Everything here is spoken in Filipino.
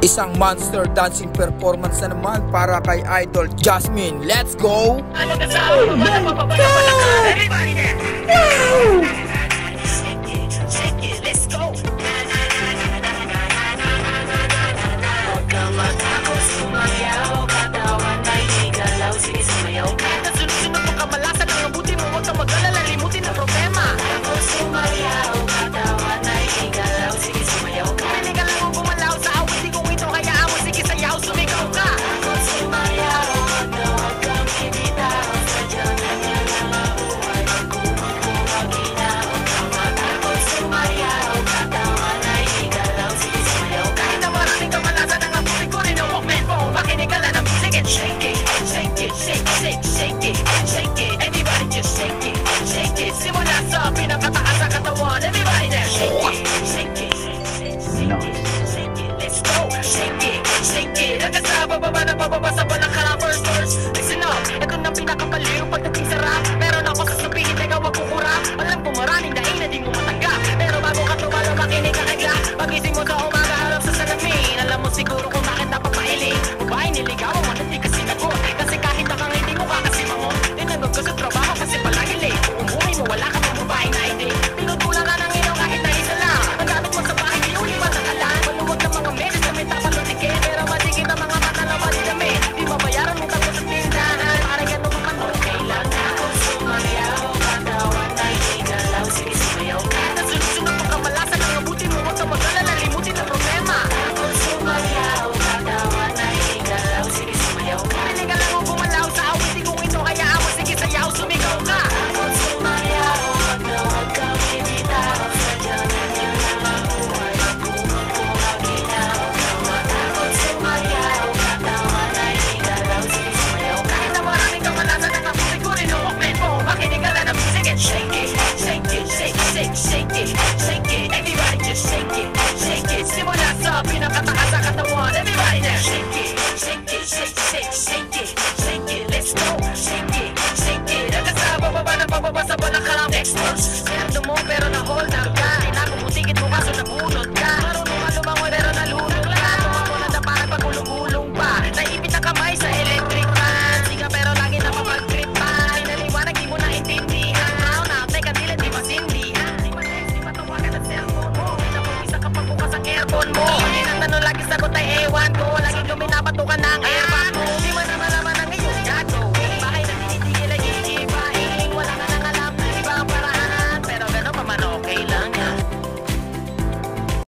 Isang monster dancing performance na naman para kay Idol Jasmine. Let's go! Oh my God! Let's go! Huwag kang matakot, sumayaw. Katawan ay igalaw, sige sumayaw ka. Nasunod-sunod mo kamalasan, ang abutin mo, huwag kang mag-alala, limutin ang problema. Takot sumayaw, katawan ay igalaw, sige sumayaw ka. Piling ka lang mo bumalaw sa awit, di kong ito hayaan mo, sige sayaw, sumigaw ka. Takot sumayaw, huwag kang bibitaw, sadyang ganyan lang ang buhay, magkumakong maginaw. Takot sumayaw, katawan ay igalaw, sige sumayaw ka. Kahit na maraming kamalasan, ang abutin ko rin ang Walkman phone, makinig ka lang ng music and shake it, shake it, shake, shake, shake it, shake it. Everybody just shake it, shake it. Simula sa pinakataas sa katawan, everybody there, shake it, shake it, shake it, let's go, shake it, shake it. Hanggang sa bababa na bababa sa balakang first verse. Listen up, ito na pinakabaliw pagdating sa rap. Meron ako sasabihin, teka wag kukurap. Alam ko maraming dahin na di mo matanggap, pero bago ka tumalo, makinig ka kagla. Pagising mo sa umaga, harap sa salamin. Alam mo siguro kung bakit napapahiling. Babae niligawan mo, hindi kasi nagot. Kasi kahit nakangiti mo ka kasi mangon, tinanong ko sa trabaho kasi palagi late. Kung buhay mo, wala ka ng babae na hindi. Pinutulang ka ng ilaw kahit na isa lang. Ang gamit mo sa bahay, di uli pa nakalan. Maluwag ng mga meses na may tapalutikin, pero matigit ang mga mata na madidami. Di mabayaran mo tapos sa tindahan. Parang gano'n ka man, kailan ako sumayaw. Katawan ay igalaw, sige sumayaw ka. Nasunod-sunod mo kamalasan, ang abutin mo, huwag ka mag-alala, limutin ang problema. Ako sumayaw, katawan ay igalaw, sige sumayaw ka. Piling ka lang mo bumalaw sa awit, di kong ito hayaan mo, sige sayaw, sumigaw ka. Ako sumayaw, huwag kang bibitaw, sadyang ganyan lang ang buhay, magkumakong maginaw. Ako sumayaw, katawan ay igalaw, sige sumayaw ka. Kahit na maraming kamalasan, ang abutin ko rin ang Walkman phone, makinig ka lang ng music and shake it, shake it, shake, shake, shake it, shake it. Everybody just shake it, shake it. Simula sa pinakataas sa katawan, everybody there, shake it, shake it, shake, shake, shake it, shake it. Let's go, shake it, shake it. Hanggang sa bababa na bababa sa balakang next verse. Swerte mo pero na-hold na